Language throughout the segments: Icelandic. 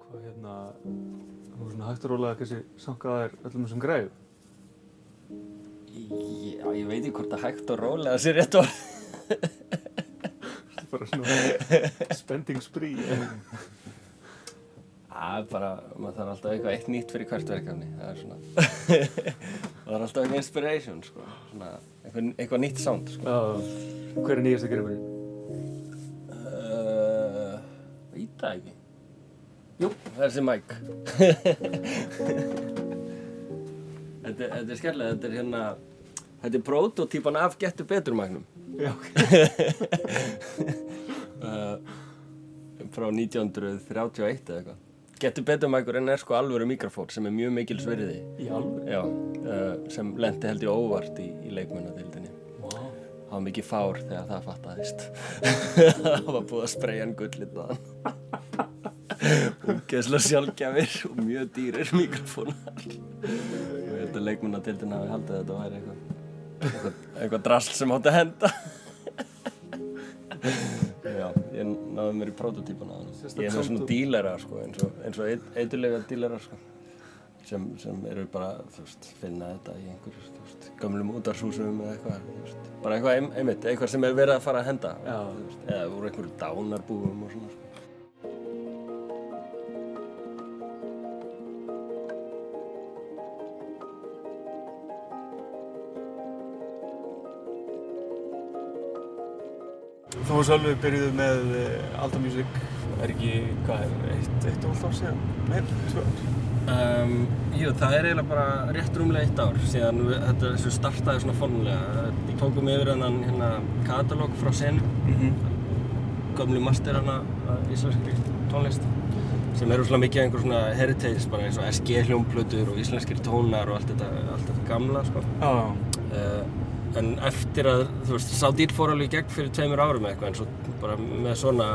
Hvað þú svona hægt og rólega kannski sankaða þér öllum þessum græðum? Já, ég veit ekki hvort að hægt og rólega sé rétt orð. Þetta er bara svona spending spree. Bara, maður þarf alltaf eitthvað eitt nýtt fyrir hvert verkefni, það er svona. Það er alltaf eitthvað inspiration, sko, svona, eitthvað nýtt sound, sko. Já, hver er nýjasta grifurinn? Veit það ekki. Jú, þessi mic. Þetta er skemmtilega, þetta er prototípan af Gettu Betur mæknum. Já, ok. Frá 1931 eða eitthvað. Gettu Betur mækurinn sko alvöru mikrofón sem mjög mikils virði. Í alvöru? Já, sem lenti held ég óvart í leikmannadeildinni. Vá. Það var mikið fár þegar það fattaðist. Það var búið að spreyja hann gullið þaðan. Ógeðslega sjálfgjafir og mjög dýrir mikrofónar. Ég held að leikmannadeildin hafi haldið að þetta væri eitthvað drasl sem átti að henda. Já, ég náði mér í prototípuna á hann. Ég er með svona dílera, sko, eins og eiturlega dílera, sko, sem eru bara, þú veist, finna þetta í einhverjum, þú veist, gömlum útvarpshúsum eða eitthvað, þú veist, bara eitthvað sem er verið að fara að henda, já, þú veist, eða úr einhverjum dánarbúum og svona, sko. Þú og Sölvi byrjuðu með Alda Music, ekki, hvað eitt og hálft ár síðan? Nei, 2 ár? Jú, það er eiginlega bara rétt rúmlega 1 ár síðan þessu startaði svona formulega. Við tókum yfir þennan katalóg frá Senu, gömlu masterana af íslenskri tónlist, sem eru svona mikið einhver svona heritage, bara eins og SG hljómplötur og íslenskir tónar og allt þetta gamla, sko. Já. En eftir að, þú veist, sá dýr fór alveg í gegn fyrir 2 árum eitthvað, en svo bara með svona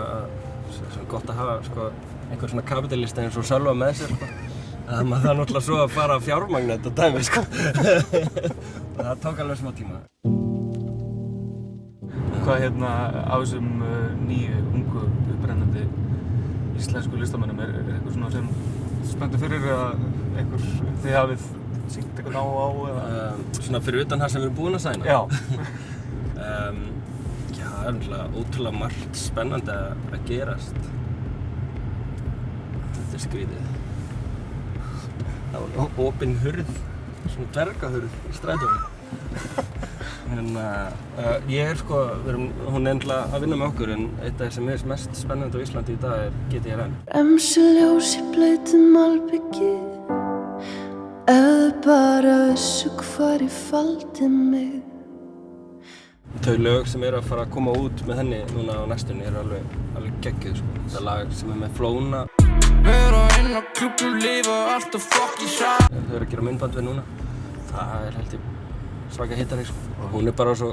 gott að hafa, sko, einhver svona kapitalista eins og Sölva með sér, sko. Það maður það náttúrulega svo að fara að fjármagna þetta dæmi, sko. Það tók alveg smá tíma. Hvað á þessum nýju, ungu, upprennandi íslensku listamönnum er eitthvað svona sem spenntur fyrir eða eitthvað þið hafið sýnt eitthvað á eða? Svona fyrir utan það sem við erum búin að sæna? Já. Já, það er ótrúlega margt spennandi að gerast. Þetta er skrítið. Það var opin hurð, svona dvergahurð í strætónu. Ég sko, hún er ennlega að vinna með okkur, en eitt af það sem er mest spennandi á Íslandi í dag er GTRN. Bremsuljós í blautu malbyggi, ef þau bara vissu hvar ég faldi mig. Þau lög sem eru að fara að koma út með henni núna á næstunni eru alveg geggjuð, sko. Það lag sem er með Flóna. Vera inn á klúbbum, lifa allt og fucking saman. Þau eru að gera myndband við núna. Það er held ég svaka hittari, sko. Og hún er bara svo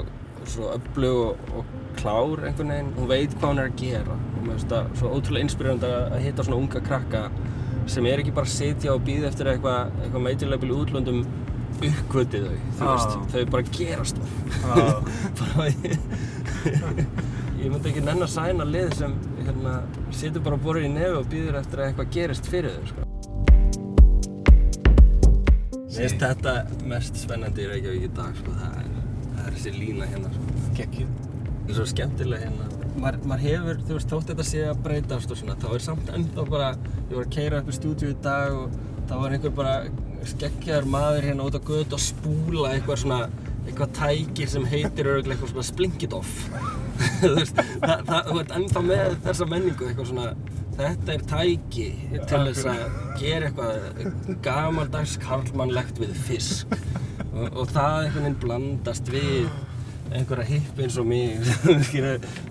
öflug og klár einhvern veginn. Hún veit hvað hún er að gera. Og mér finnst það svo ótrúlega inspírandi að hitta svona unga krakka sem er ekki bara að sitja og bíða eftir eitthvað meitilabili útlöndum uppkvötið þau, þú veist, þau bara gerast ég myndi ekki nenn að sæna lið sem situr bara að borða í nefi og bíður eftir að eitthvað gerist fyrir þau, sko. Mér finnst þetta mest spennandi í Reykjavík í dag, sko, það er þessi lína hérna, sko. Geggjuð. Það er svo skemmtilega hérna. Maður hefur, þú veist, þótt þetta sé að breytast og svona, þá er samt ennþá bara, ég var að keyra upp í stúdíu í dag og þá var einhver bara skeggjaður maður hérna út á götu að spúla eitthvað tæki sem heitir örugglega eitthvað svona Splinkitoff. Þú veist, þú ert ennþá með þessa menningu, eitthvað svona, þetta er tæki til þess að gera eitthvað gamaldags karlmannlegt við fisk og það einhvern veginn blandast við einhverja hipp eins og mig,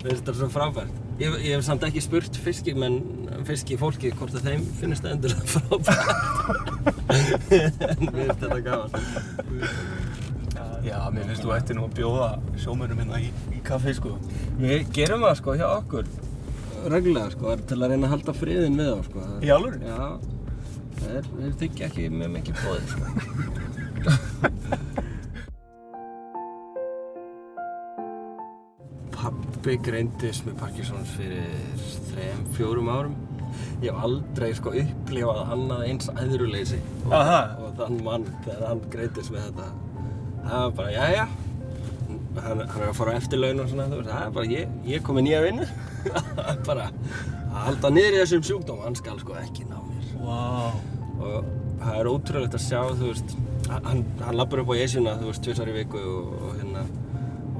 þetta er svo frábært. Ég hef samt ekki spurt fiskifólki hvort að þeim finnst það endilega frábært. En mér finnst þetta gaman. Já, mér finnst þú ætti nú að bjóða sjómönnum hérna í kaffi, sko. Við gerum það, sko, hjá okkur reglulega, sko, til að reyna að halda friðinn við þá, sko. Í alvöru? Já, þeir þykja ekki með mikið boðið, sko. Pabbi greindist með Parkinsons fyrir 3-4 árum. Ég hef aldrei sko upplifað annað eins æðruleysi og þann mann þegar hann greindist með þetta. Það var bara, jæja, hann að fara á eftirlaun og svona, það er bara, ég kom í nýja vinnu. Bara að halda niður í þessum sjúkdóm, hann skal sko ekki ná mér. Vá. Og það er ótrúlegt að sjá, þú veist, hann labbar upp á Esjuna, þú veist, 2 í viku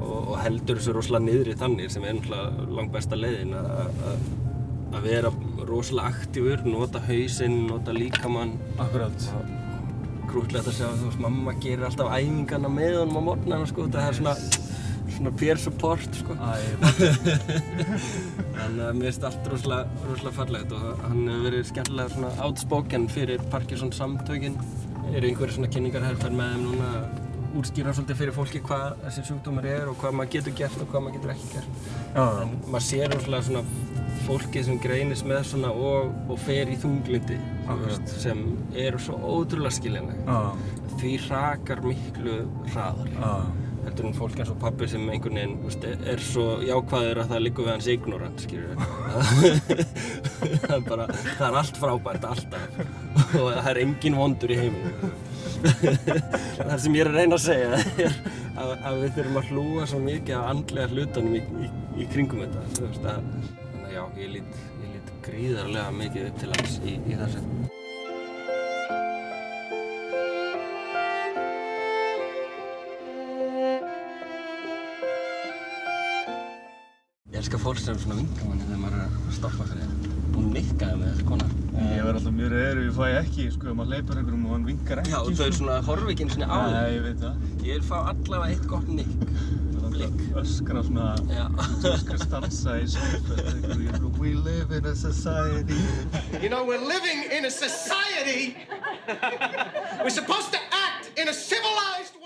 og heldur þessu rosalega niðri þannig sem er náttúrulega langbesta leiðin að vera rosalega aktífur, nota hausinn, nota líkamann. Akkurat. Krútlegt að sjá, þú veist, mamma gerir alltaf æfingarna með honum á morgnana, sko, það er svona peer support, sko. Þannig að mér finnst allt rosalega fallegt og hann hefur verið skemmtilega svona outspoken fyrir Parkinsons samtökin. Eru einhverjir svona kynningarherferð með þeim núna að útskýra svolítið fyrir fólki hvað þessi sjúkdómur er og hvað maður getur gert og hvað maður getur ekki gert. En maður sér rosalega svona fólkið sem greinist með svona og fer í þunglyndi, sem eru svo ótrúlega skiljanleg. Því hrakar miklu hraðar. Heldur en fólk eins og pabbi sem einhvern veginn er svo jákvæður að það liggur við hans ignorant, skilurðu. Það er allt frábært, alltaf. Og það er engin vondur í heiminum. Það sem ég er að reyna að segja er að við þurfum að hlúa svo mikið af andlega hlutunum í kringum þetta. Þannig að já, ég lít gríðarlega mikið upp til hans í þessu. Ég elska fólk sem svona vinkar manni þegar maður er að stoppa fyrir þeim. Hún nikkaði með þessi kona. Ég var alltaf mjög reyður ef ég fæ ekki, sko, ef maður hleypur einhverjum og hann vinkar ekki. Já, og þau svona horfa ekki einu sinni á þig. Nei, ég veit það. Ég vil fá allavega eitt gott nikk. Blikk. Öskra svona, öskra stansa í Seinfeld. We live in a society. You know, we're living in a society. We're supposed to act in a civilized way.